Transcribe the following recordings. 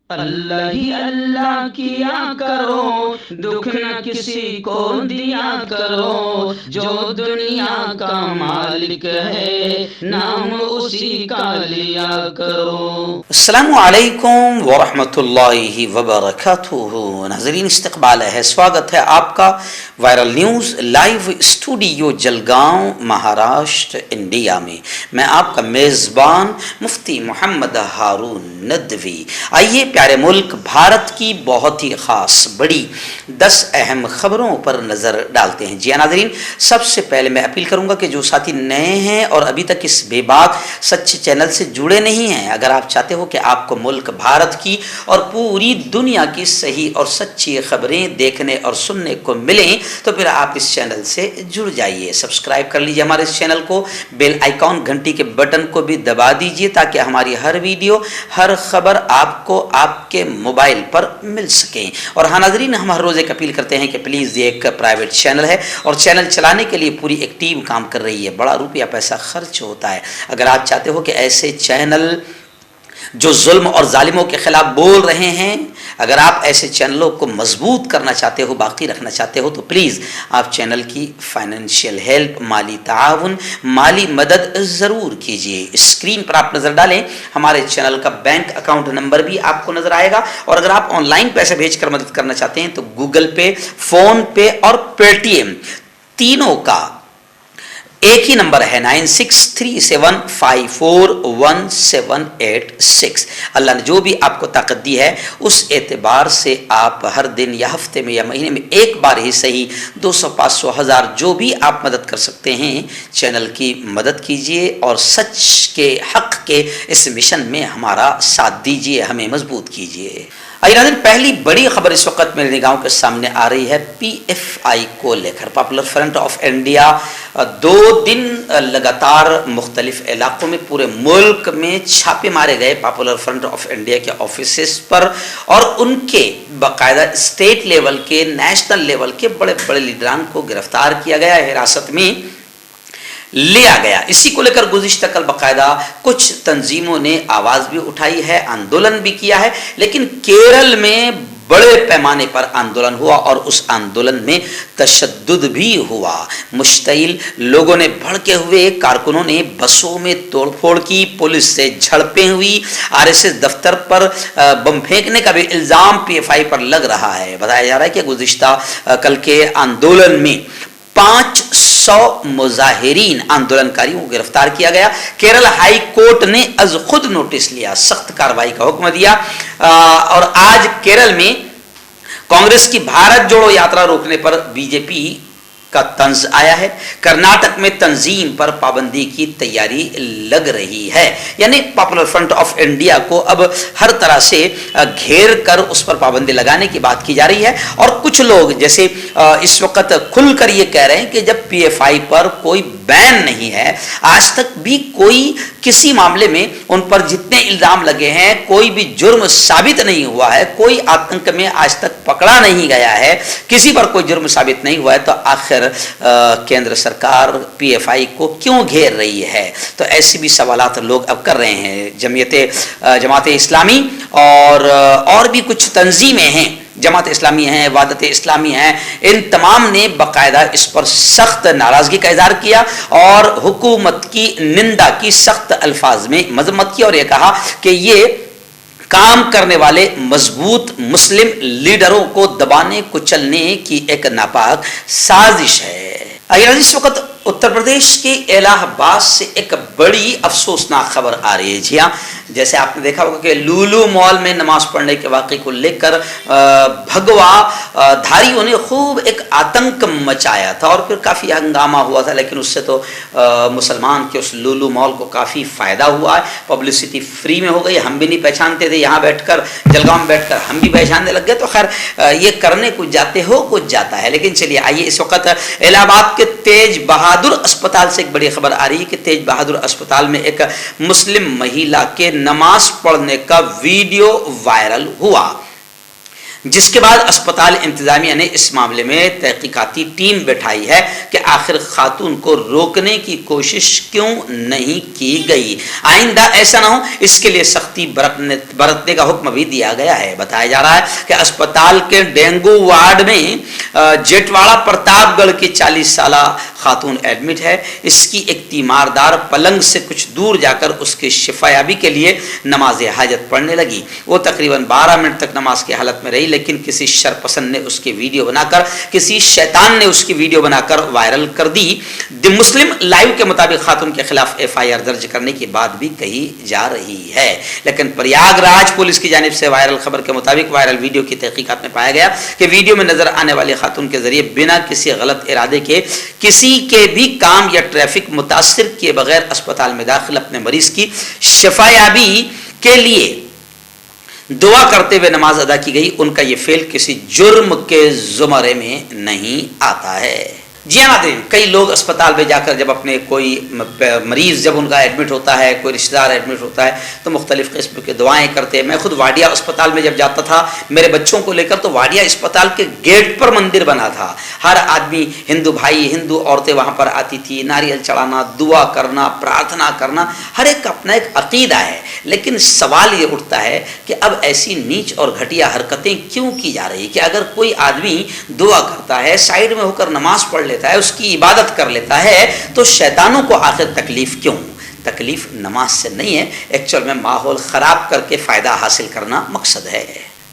अल्लाह ही अल्लाह किया करो, दुख न किसी को दिया करो, जो दुनिया का मालिक है नाम उसी का लिया करो। अस्सलामु अलैकुम वरहमतुल्लाहि वबरकातुहू। नाज़रीन, इस्तक़बाल है, स्वागत है आपका viral news live studio Jalgaon, Maharashtra, India में। मैं आपका मेज़बान मुफ्ती मोहम्मद हारून नदवी। आइए प्यारे मुल्क भारत की बहुत ही ख़ास बड़ी 10 अहम ख़बरों पर नज़र डालते हैं। जी हाँ नाज़रीन, सबसे पहले मैं अपील करूँगा कि जो साथी नए हैं और अभी तक इस बेबाक सच्चे चैनल से जुड़े नहीं हैं, अगर आप चाहते हो कि आपको मुल्क भारत की और पूरी दुनिया की सही और सच्ची खबरें देखने और सुनने को मिलें, तो फिर आप इस चैनल से जुड़ जाइए। सब्सक्राइब कर लीजिए हमारे इस चैनल को, बेल आइकॉन घंटी के बटन को भी दबा दीजिए ताकि हमारी हर वीडियो, हर खबर आपको आपके मोबाइल पर मिल सके। और हाँ नाज़रीन, हम हर रोज़ एक अपील करते हैं कि प्लीज़, ये एक प्राइवेट चैनल है और चैनल चलाने के लिए पूरी एक टीम काम कर रही है, बड़ा रुपया पैसा खर्च होता है। अगर आप चाहते हो कि ऐसे चैनल जो जुल्म और जालिमों के खिलाफ बोल रहे हैं, अगर आप ऐसे चैनलों को मजबूत करना चाहते हो, बाकी रखना चाहते हो, तो प्लीज़ आप चैनल की फाइनेंशियल हेल्प, माली ताउन, माली मदद ज़रूर कीजिए। स्क्रीन पर आप नज़र डालें, हमारे चैनल का बैंक अकाउंट नंबर भी आपको नज़र आएगा। और अगर आप ऑनलाइन पैसे भेजकर मदद करना चाहते हैं तो गूगल पे, फ़ोन पे और पेटीएम तीनों का एक ही नंबर है 9637541786। अल्लाह ने जो भी आपको ताकत दी है, उस एतबार से आप हर दिन या हफ्ते में या महीने में एक बार ही सही 200, 500, 1000 जो भी आप मदद कर सकते हैं, चैनल की मदद कीजिए और सच के, हक के इस मिशन में हमारा साथ दीजिए, हमें मजबूत कीजिए। आइए नाज़रीन, पहली बड़ी खबर इस वक्त मेरे निगाहों के सामने आ रही है पीएफआई को लेकर। पॉपुलर फ्रंट ऑफ इंडिया 2 दिन लगातार मुख्तलिफ इलाकों में पूरे मुल्क में छापे मारे गए पॉपुलर फ्रंट ऑफ इंडिया के ऑफिसेस पर, और उनके बाकायदा स्टेट लेवल के, नेशनल लेवल के बड़े बड़े लीडरान को गिरफ्तार किया गया, हिरासत में लिया गया। इसी को लेकर गुज़िश्ता कल बाकायदा कुछ तंजीमों ने आवाज़ भी उठाई है, आंदोलन भी किया है, लेकिन केरल में बड़े पैमाने पर आंदोलन हुआ और उस आंदोलन में तशद्दुद भी हुआ। मुश्तइल लोगों ने, भड़के हुए कारकुनों ने बसों में तोड़फोड़ की, पुलिस से झड़पें हुई, आरएसएस दफ्तर पर बम फेंकने का भी इल्ज़ाम पीएफआई पर लग रहा है। बताया जा रहा है कि गुज़िश्ता कल के आंदोलन में 500 मुजाहिरीन, आंदोलनकारियों को गिरफ्तार किया गया। केरल हाई कोर्ट ने अज खुद नोटिस लिया, सख्त कार्रवाई का हुक्म दिया। और आज केरल में कांग्रेस की भारत जोड़ो यात्रा रोकने पर बीजेपी का तंज आया है। कर्नाटक में तंजीम पर पाबंदी की तैयारी लग रही है, यानी पॉपुलर फ्रंट ऑफ इंडिया को अब हर तरह से घेर कर उस पर पाबंदी लगाने की बात की जा रही है। और कुछ लोग जैसे इस वक्त खुलकर ये कह रहे हैं कि जब पीएफआई पर कोई बैन नहीं है, आज तक भी कोई किसी मामले में उन पर जितने इल्जाम लगे हैं, कोई भी जुर्म साबित नहीं हुआ है, कोई आतंक में आज तक पकड़ा नहीं गया है, किसी पर कोई जुर्म साबित नहीं हुआ है, तो आखिर केंद्र सरकार पीएफआई को क्यों घेर रही है? तो ऐसे भी सवालात लोग अब कर रहे हैं। जमात इस्लामी और भी कुछ तंजीमें हैं, जमात इस्लामी हैं, वादत इस्लामी हैं, इन तमाम ने बाकायदा इस पर सख्त नाराज़गी का इज़हार किया और हुकूमत की निंदा की, सख्त अल्फाज में मजम्मत की, और यह कहा कि ये काम करने वाले मजबूत मुस्लिम लीडरों को दबाने कुचलने की एक नापाक साजिश है। अगर इस वक्त उत्तर प्रदेश के इलाहाबाद से एक बड़ी अफसोसनाक खबर आ रही है। जी हाँ, जैसे आपने देखा होगा कि लुलु मॉल में नमाज पढ़ने के वाक़े को लेकर भगवा धारियों ने खूब एक आतंक मचाया था और फिर काफ़ी हंगामा हुआ था, लेकिन उससे तो मुसलमान के उस लुलु मॉल को काफ़ी फ़ायदा हुआ है। पब्लिसिटी फ्री में हो गई, हम भी नहीं पहचानते थे, यहाँ बैठकर, जलगांव में बैठकर हम भी पहचानने लग गए। तो खैर ये करने कुछ जाते हो कुछ जाता है। लेकिन चलिए आइए, इस वक्त इलाहाबाद के तेज बहादुर अस्पताल से एक बड़ी खबर आ रही है कि तेज बहादुर अस्पताल में एक मुस्लिम महिला के नमाज पढ़ने का वीडियो वायरल हुआ। जिसके बाद अस्पताल इंतजामिया ने इस मामले में तहकीकाती टीम बैठाई है कि आखिर खातून को रोकने की कोशिश क्यों नहीं की गई। आइंदा ऐसा ना हो इसके लिए सख्ती बरतने का हुक्म भी दिया गया है। बताया जा रहा है कि अस्पताल के डेंगू वार्ड में जेटवाड़ा प्रतापगढ़ की 40 साल खातून एडमिट है। इसकी एक तीमारदार पलंग से कुछ दूर जाकर उसकी शिफायाबी के लिए नमाज हाजत पढ़ने लगी। वो तकरीबन 12 मिनट तक नमाज की हालत में रही, लेकिन किसी शरपसंद ने उसकी वीडियो बनाकर, किसी शैतान ने उसकी वीडियो बनाकर वायरल कर दी। द मुस्लिम लाइव के मुताबिक खातून के खिलाफ FIR दर्ज करने की बात भी कही जा रही है, लेकिन प्रयागराज पुलिस की जानिब से वायरल खबर के मुताबिक वायरल वीडियो की तहकीकात में पाया गया कि वीडियो में नजर आने वाली खातून के जरिए बिना किसी गलत इरादे के किसी के भी काम या ट्रैफिक मुतासिर किए बगैर अस्पताल में दाखिल अपने मरीज की शिफायाबी के लिए दुआ करते हुए नमाज अदा की गई। उनका यह फेल किसी जुर्म के जुमरे में नहीं आता है। जी हाँ नाज़रीन, कई लोग अस्पताल में जाकर जब अपने कोई मरीज़ जब उनका एडमिट होता है, कोई रिश्तेदार एडमिट होता है, तो मुख्तलिफ़ किस्म की दुआएं करते हैं। मैं खुद वाडिया अस्पताल में जब जाता था मेरे बच्चों को लेकर, तो वाडिया अस्पताल के गेट पर मंदिर बना था। हर आदमी, हिंदू भाई, हिंदू औरतें वहाँ पर आती थी, नारियल चढ़ाना, दुआ करना, प्रार्थना करना, हर एक का अपना एक अकीदा है। लेकिन सवाल ये उठता है कि अब ऐसी नीच और घटिया हरकतें क्यों की जा रही कि अगर कोई आदमी दुआ करता है, साइड में होकर नमाज पढ़ लेता है, उसकी इबादत कर लेता है, तो शैतानों को आखिर तकलीफ क्यों? तकलीफ नमाज से नहीं है, एक्चुअल में माहौल खराब करके फायदा हासिल करना मकसद है।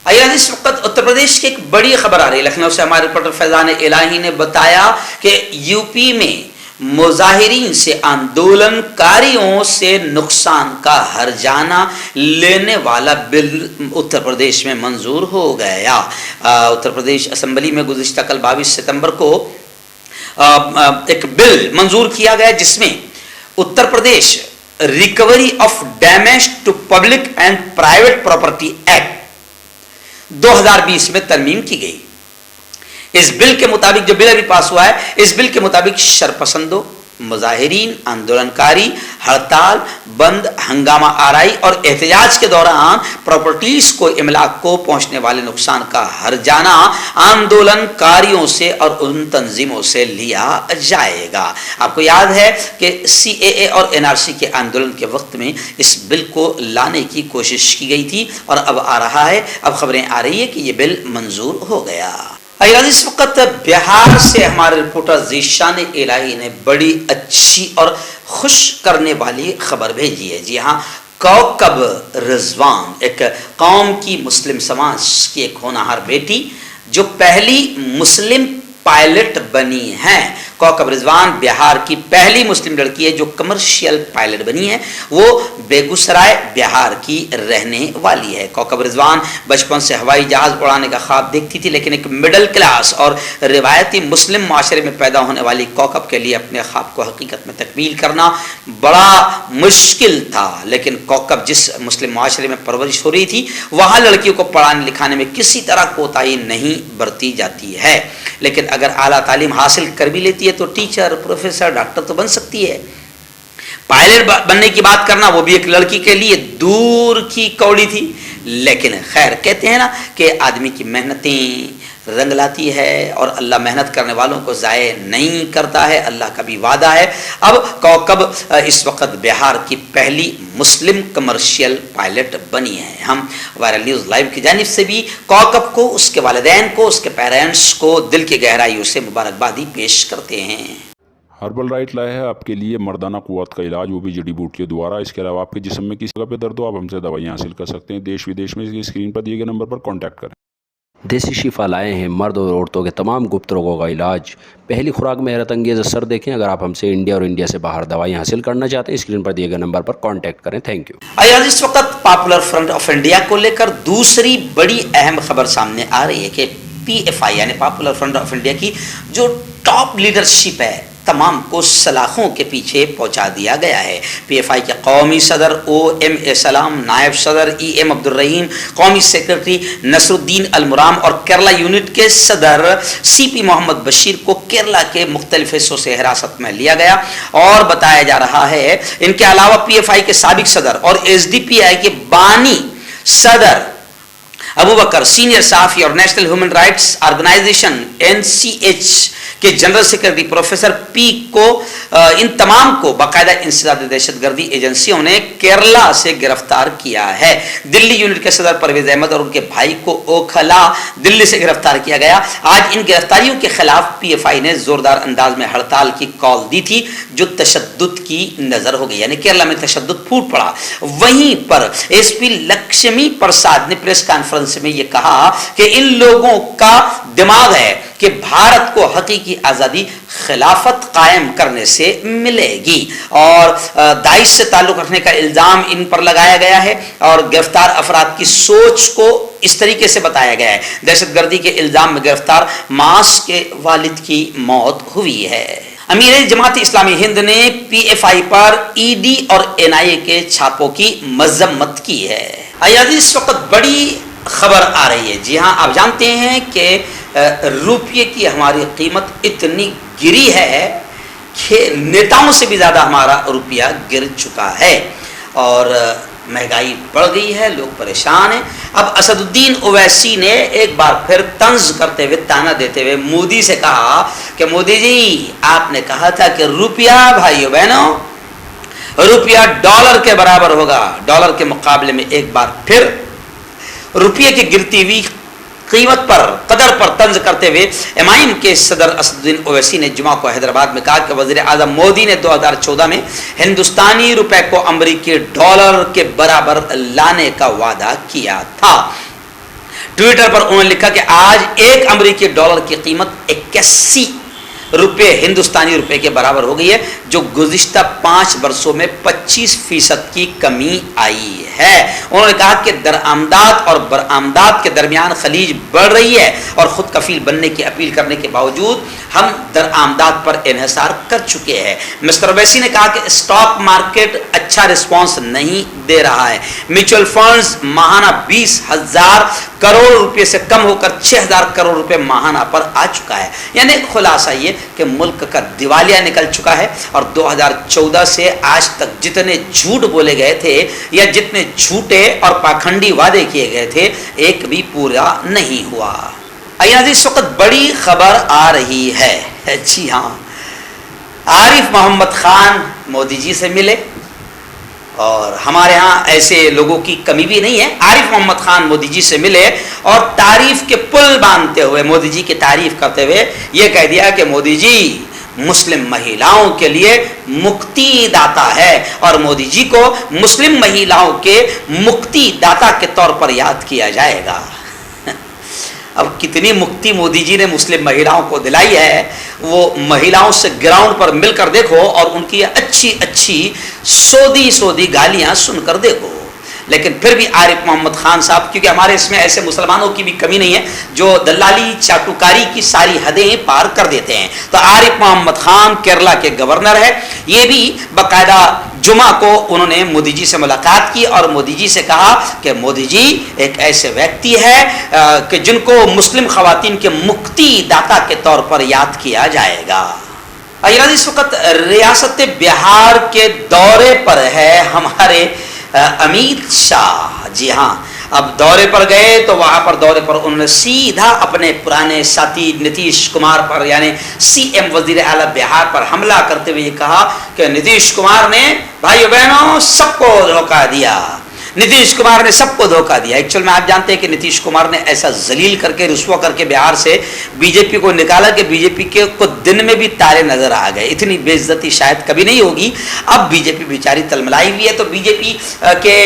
आइए इस वक्त उत्तर प्रदेश की एक बड़ी खबर आ रही है। लखनऊ से हमारे रिपोर्टर फैजान इलाही ने बताया कि यूपी में मुजाहिरीन से, आंदोलनकारियों से नुकसान का हर्जाना लेने वाला बिल उत्तर प्रदेश में मंजूर हो गया। उत्तर प्रदेश असेंबली में गुज़िश्ता कल 22 सितंबर को एक बिल मंजूर किया गया जिसमें Uttar Pradesh recovery of damage to public and private property act 2020 में तरमीम की गई। इस बिल के मुताबिक, जो बिल अभी पास हुआ है, इस बिल के मुताबिक शरपसंदों, मुजाहिरीन, आंदोलनकारी, हड़ताल, बंद, हंगामा आराई और एहतजाज के दौरान प्रॉपर्टीज को, इमलाक को पहुंचने वाले नुकसान का हर्जाना आंदोलनकारियों से और उन तंजीमों से लिया जाएगा। आपको याद है कि CAA और NRC के आंदोलन के वक्त में इस बिल को लाने की कोशिश की गई थी और अब आ रहा है। अब खबरें आ रही है कि यह बिल मंजूर हो गया। इस वक्त बिहार से हमारे रिपोर्टर ज़ीशान इलाही ने बड़ी अच्छी और खुश करने वाली खबर भेजी है। जी हाँ, कौकब रिजवान, एक कौम की, मुस्लिम समाज की एक होनहार बेटी जो पहली मुस्लिम पायलट बनी है। कौकब रिजवान बिहार की पहली मुस्लिम लड़की है जो कमर्शियल पायलट बनी है। वो बेगूसराय बिहार की रहने वाली है। कौकब रिजवान बचपन से हवाई जहाज उड़ाने का ख्वाब देखती थी, लेकिन एक मिडिल क्लास और रिवायती मुस्लिम माशरे में पैदा होने वाली कौकब के लिए अपने ख्वाब को हकीकत में तकमील करना बड़ा मुश्किल था। लेकिन कौकब जिस मुस्लिम माशरे में परवरिश हो रही थी, वहाँ लड़कियों को पढ़ाने लिखाने में किसी तरह कोताही नहीं बरती जाती है। लेकिन अगर आला तालीम हासिल कर भी लेती है तो टीचर, प्रोफेसर, डॉक्टर तो बन सकती है। पायलट बनने की बात करना वो भी एक लड़की के लिए दूर की कौड़ी थी। लेकिन खैर, कहते हैं ना कि आदमी की मेहनतें रंग लाती है और अल्लाह मेहनत करने वालों को ज़ाये नहीं करता है, अल्लाह का भी वादा है। अब कौकब इस वक्त बिहार की पहली मुस्लिम कमर्शियल पायलट बनी है। हम वायरल न्यूज़ लाइव की जानिब से भी कौकब को, उसके वालिदैन को, उसके पेरेंट्स को दिल की गहराइयों से मुबारकबादी पेश करते हैं। हर्बल राइट लाया है आपके लिए मर्दाना कुव्वत का इलाज, वो भी जड़ी बूटियों द्वारा। इसके अलावा आपके जिस्म में किसी जगह पे दर्द हो, आप हमसे दवाइयाँ हासिल कर सकते हैं। देश विदेश में स्क्रीन पर दिए गए नंबर पर कॉन्टैक्ट करें। देसी शिफा लाए हैं मर्द और औरतों के तमाम गुप्त रोगों का इलाज। पहली खुराक में हैरत अंगेज़ असर देखें। अगर आप हमसे इंडिया और इंडिया से बाहर दवाई हासिल करना चाहते हैं, स्क्रीन पर दिए गए नंबर पर कांटेक्ट करें। Thank you. आइए इस वक्त पॉपुलर फ्रंट ऑफ इंडिया को लेकर दूसरी बड़ी अहम खबर सामने आ रही है कि PFI यानी पॉपुलर फ्रंट ऑफ इंडिया की जो टॉप लीडरशिप है, तमाम को सलाखों के पीछे पहुंचा दिया गया है। PFI के कौमी सदर OMA सलाम, नायब सदर EM अब्दुल रहीम, कौमी सेक्रेटरी नसरुद्दीन अलमुराम और केरला यूनिट के सदर CP मोहम्मद बशीर को केरला के मुख्तलिफ हिस्सों से हिरासत में लिया गया। और बताया जा रहा है इनके अलावा PFI के साबिक सदर और SDPI के बानी सदर अबू अबू बकर सीनियर सहाफ़ी और National Human Rights Organization NCH के जनरल सेक्रेटरी प्रोफेसर पी को इन तमाम को बाकायदा इंसदाद दहशतगर्दी एजेंसियों ने केरला से गिरफ्तार किया है। दिल्ली यूनिट के सदर परवेज अहमद और उनके भाई को ओखला दिल्ली से गिरफ्तार किया गया। आज इन गिरफ्तारियों के खिलाफ PFI ने जोरदार अंदाज में हड़ताल की कॉल दी थी, जो तशद्दुद की नजर हो गई, यानी केरला में तशद्दुद फूट पड़ा। वहीं पर SP लक्ष्मी प्रसाद ने प्रेस कॉन्फ्रेंस में यह कहा कि इन लोगों का दिमाग है कि भारत को हकीकी आजादी खिलाफत कायम करने से मिलेगी, और दाइश से ताल्लुक रखने का इल्जाम इन पर लगाया गया है और गिरफ्तार अफराद की सोच को इस तरीके से बताया गया है। दहशतगर्दी के इल्जाम में गिरफ्तार मास के वालिद की मौत हुई है। अमीर जमात इस्लामी हिंद ने PFI पर ED और NIA के छापों की मजम्मत की है। आयादी इस वक्त बड़ी खबर आ रही है। जी हाँ, आप जानते हैं कि रुपये की हमारी कीमत इतनी गिरी है कि नेताओं से भी ज़्यादा हमारा रुपया गिर चुका है और महंगाई बढ़ गई है, लोग परेशान हैं। अब असदुद्दीन ओवैसी ने एक बार फिर तंज करते हुए, ताना देते हुए मोदी से कहा कि मोदी जी, आपने कहा था कि रुपया, भाइयों बहनों, रुपया डॉलर के बराबर होगा। डॉलर के मुकाबले में एक बार फिर रुपये की गिरती हुई कीमत पर, कदर पर तंज करते हुए MIM के सदर असदुद्दीन ओवैसी ने जुमा को हैदराबाद में कहा कि वज़ीर आज़म मोदी ने 2014 में हिंदुस्तानी रुपए को अमेरिकी डॉलर के बराबर लाने का वादा किया था। ट्विटर पर उन्होंने लिखा कि आज एक अमेरिकी डॉलर की कीमत 81 रुपये हिंदुस्तानी रुपए के बराबर हो गई है, जो गुज़िश्ता 5 वर्षों में 25% की कमी आई है। उन्होंने कहा कि दरआमदाद और बरआमदाद के दरमियान खलीज बढ़ रही है और खुद कफील बनने की अपील करने के बावजूद हम दरआमदाद पर इन्हिसार कर चुके हैं। मिस्टर ओवैसी ने कहा कि स्टॉक मार्केट अच्छा रिस्पॉन्स नहीं दे रहा है। म्यूचुअल फंड्स माहाना 20,000 करोड़ रुपए से कम होकर 6,000 करोड़ रुपए माहाना पर आ चुका है। यानी खुलासा ये कि मुल्क का दिवालिया निकल चुका है और 2014 से आज तक जितने झूठ बोले गए थे या जितने झूठे और पाखंडी वादे किए गए थे, एक भी पूरा नहीं हुआ। अय्याज़, इस वक्त बड़ी खबर आ रही है। जी हाँ, आरिफ मोहम्मद खान मोदी जी से मिले और हमारे यहाँ ऐसे लोगों की कमी भी नहीं है। आरिफ मोहम्मद खान मोदी जी से मिले और तारीफ के पुल बांधते हुए, मोदी जी की तारीफ करते हुए ये कह दिया कि मोदी जी मुस्लिम महिलाओं के लिए मुक्ति दाता है और मोदी जी को मुस्लिम महिलाओं के मुक्ति दाता के तौर पर याद किया जाएगा। अब कितनी मुक्ति मोदी जी ने मुस्लिम महिलाओं को दिलाई है, वो महिलाओं से ग्राउंड पर मिलकर देखो और उनकी अच्छी अच्छी सोदी सोदी गालियां सुनकर देखो। लेकिन फिर भी आरिफ मोहम्मद खान साहब, क्योंकि हमारे इसमें ऐसे मुसलमानों की भी कमी नहीं है जो दलाली चाटुकारी की सारी हदें पार कर देते हैं, तो आरिफ मोहम्मद खान केरला के गवर्नर है। ये भी बाकायदा जुमा को उन्होंने मोदी जी से मुलाकात की और मोदी जी से कहा कि मोदी जी एक ऐसे व्यक्ति है कि जिनको मुस्लिम खवातीन के मुक्ति दाता के तौर पर याद किया जाएगा। इस वक्त रियासत बिहार के दौरे पर है हमारे अमित शाह। जी हाँ, अब दौरे पर गए तो वहां पर दौरे पर उन्होंने सीधा अपने पुराने साथी नीतीश कुमार पर, यानी CM वजीर आला बिहार पर हमला करते हुए कहा कि नीतीश कुमार ने भाइयों बहनों सबको धोखा दिया। नीतीश कुमार ने सबको धोखा दिया। एक्चुअल में आप जानते हैं कि नीतीश कुमार ने ऐसा जलील करके, रुस्वा करके बिहार से बीजेपी को निकाला कि बीजेपी के को दिन में भी तारे नजर आ गए। इतनी बेइज्जती शायद कभी नहीं होगी। अब बीजेपी बेचारी तलमलाई हुई है, तो बीजेपी के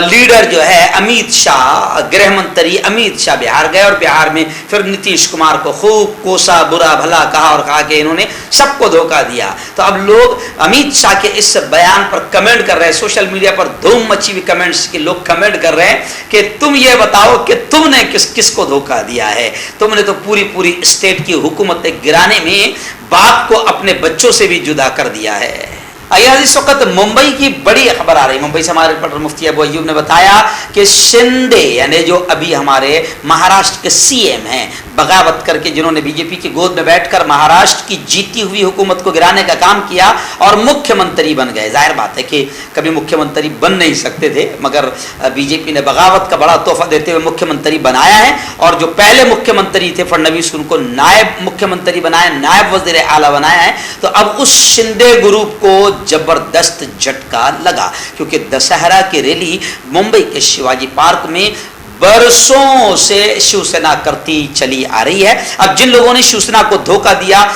लीडर जो है अमित शाह, गृह मंत्री अमित शाह बिहार गए और बिहार में फिर नीतीश कुमार को खूब कोसा, बुरा भला कहा और कहा कि इन्होंने सबको धोखा दिया। तो अब लोग अमित शाह के इस बयान पर कमेंट कर रहे हैं, सोशल मीडिया पर धूम मची हुई कमेंट्स के लोग कमेंट कर रहे हैं कि तुम ये बताओ कि तुमने किसको धोखा दिया है। तुमने तो पूरी स्टेट की हुकूमत गिराने में बाप को अपने बच्चों से भी जुदा कर दिया है। आइए इस वक्त मुंबई की बड़ी खबर आ रही है। मुंबई से हमारे रिपोर्टर मुफ्ती अबू अय्यूब ने बताया कि शिंदे यानी जो अभी हमारे महाराष्ट्र के सीएम हैं, बगावत करके जिन्होंने बीजेपी की गोद में बैठकर महाराष्ट्र की जीती हुई हुकूमत को गिराने का काम किया और मुख्यमंत्री बन गए। जाहिर बात है कि कभी मुख्यमंत्री बन नहीं सकते थे, मगर बीजेपी ने बगावत का बड़ा तोहफा देते हुए मुख्यमंत्री बनाया है। और जो पहले मुख्यमंत्री थे फडणवीस, उनको नायब मुख्यमंत्री बनाया, नायब वजीर आला बनाया है। तो अब उस शिंदे ग्रुप को जबरदस्त झटका लगा, क्योंकि दशहरा की रैली मुंबई के शिवाजी पार्क में बरसों से शिवसेना करती चली आ रही है। अब जिन लोगों ने शिवसेना को धोखा दिया,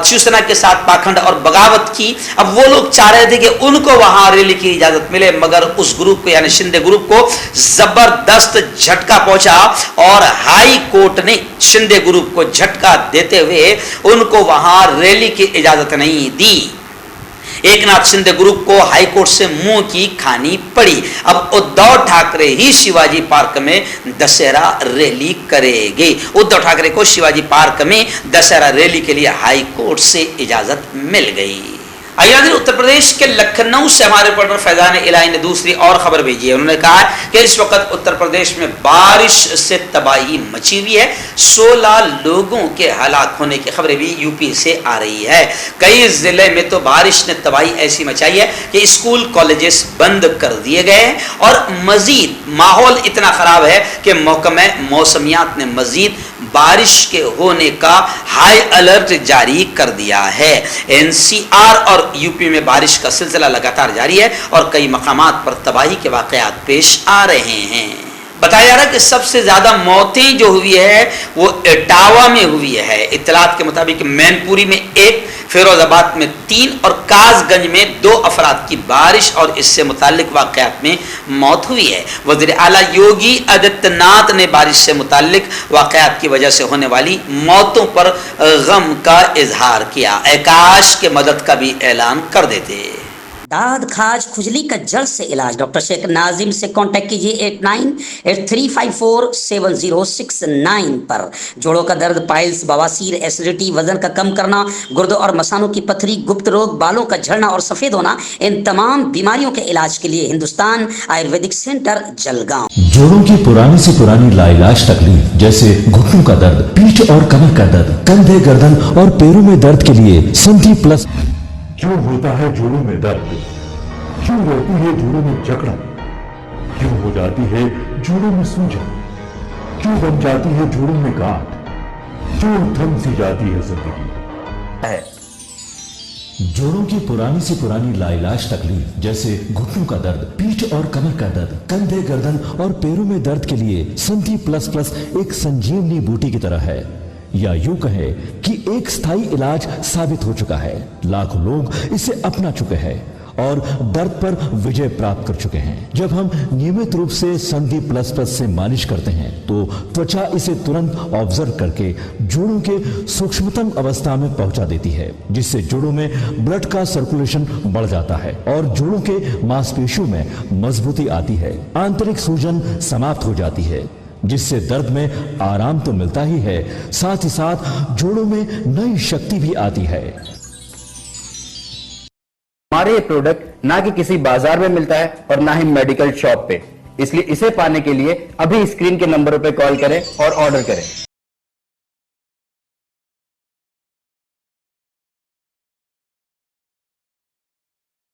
शिवसेना के साथ पाखंड और बगावत की, अब वो लोग चाह रहे थे कि उनको वहां रैली की इजाजत मिले, मगर उस ग्रुप को यानी शिंदे ग्रुप को जबरदस्त झटका पहुंचा और हाई कोर्ट ने शिंदे ग्रुप को झटका देते हुए उनको वहां रैली की इजाजत नहीं दी। एकनाथ शिंदे ग्रुप को हाईकोर्ट से मुंह की खानी पड़ी। अब उद्धव ठाकरे ही शिवाजी पार्क में दशहरा रैली करेंगे। उद्धव ठाकरे को शिवाजी पार्क में दशहरा रैली के लिए हाईकोर्ट से इजाजत मिल गई। आइए उत्तर प्रदेश के लखनऊ से हमारे रिपोर्टर फैजान इलाही ने दूसरी और खबर भेजी है। उन्होंने कहा कि इस वक्त उत्तर प्रदेश में बारिश से तबाही मची हुई है। 16 लोगों के हलाक होने की खबरें भी यूपी से आ रही है। कई जिले में तो बारिश ने तबाही ऐसी मचाई है कि स्कूल कॉलेजेस बंद कर दिए गए हैं और मजीद माहौल इतना खराब है कि महकमा मौसमियात ने मजीद बारिश के होने का हाई अलर्ट जारी कर दिया है। एनसीआर और यूपी में बारिश का सिलसिला लगातार जारी है और कई मकामात पर तबाही के वाकयात पेश आ रहे हैं। बताया जा रहा है कि सबसे ज्यादा मौतें जो हुई है वो इटावा में हुई है। इत्तलात के मुताबिक मैनपुरी में 1, फिरोजाबाद में 3 और कासगंज में 2 अफराद की बारिश और इससे मुताल्लिक वाकयात में मौत हुई है। वज़ीर आला योगी आदित्यनाथ ने बारिश से मुताल्लिक वाकयात की वजह से होने वाली मौतों पर गम का इजहार किया। आकाश के मदद का भी ऐलान कर देते। दाद खाज खुजली का जल्द से इलाज डॉक्टर शेख नाजिम से कांटेक्ट कीजिए 8983547069 पर। जोड़ों का दर्द, पाइल्स, बवासीर, एसिडिटी, वजन का कम करना, गुर्दों और मसानों की पथरी, गुप्त रोग, बालों का झड़ना और सफेद होना, इन तमाम बीमारियों के इलाज के लिए हिंदुस्तान आयुर्वेदिक सेंटर जलगांव। जोड़ों की पुरानी से पुरानी लाइलाज तकलीफ जैसे घुटनों का दर्द, पीठ और कमर का दर्द, कंधे, गर्दन और पैरों में दर्द के लिए संधि प्लस। क्यों होता है जोड़ों में दर्द? क्यों रहती है जोड़ों में जकड़न? क्यों हो जाती है जोड़ों में सूजन? क्यों बन जाती है जोड़ों में गांठ? क्यों थम सी जाती है जिंदगी? जोड़ों की पुरानी से पुरानी लाइलाज तकलीफ जैसे घुटनों का दर्द, पीठ और कमर का दर्द, कंधे, गर्दन और पैरों में दर्द के लिए संधि प्लस प्लस एक संजीवनी बूटी की तरह है, या यूं कहे कि एक स्थायी इलाज साबित हो चुका है। लाखों लोग इसे अपना चुके हैं और दर्द पर विजय प्राप्त कर चुके हैं। जब हम नियमित रूप से संधि प्लस प्लस से मालिश करते हैं तो त्वचा इसे तुरंत ऑब्जर्व करके जोड़ों के सूक्ष्मतम अवस्था में पहुंचा देती है, जिससे जोड़ों में ब्लड का सर्कुलेशन बढ़ जाता है और जोड़ों के मांसपेशियों में मजबूती आती है। आंतरिक सूजन समाप्त हो जाती है, जिससे दर्द में आराम तो मिलता ही है, साथ ही साथ जोड़ों में नई शक्ति भी आती है। हमारे ये प्रोडक्ट ना कि किसी बाजार में मिलता है और ना ही मेडिकल शॉप पे, इसलिए इसे पाने के लिए अभी स्क्रीन के नंबरों पे कॉल करें और ऑर्डर करें।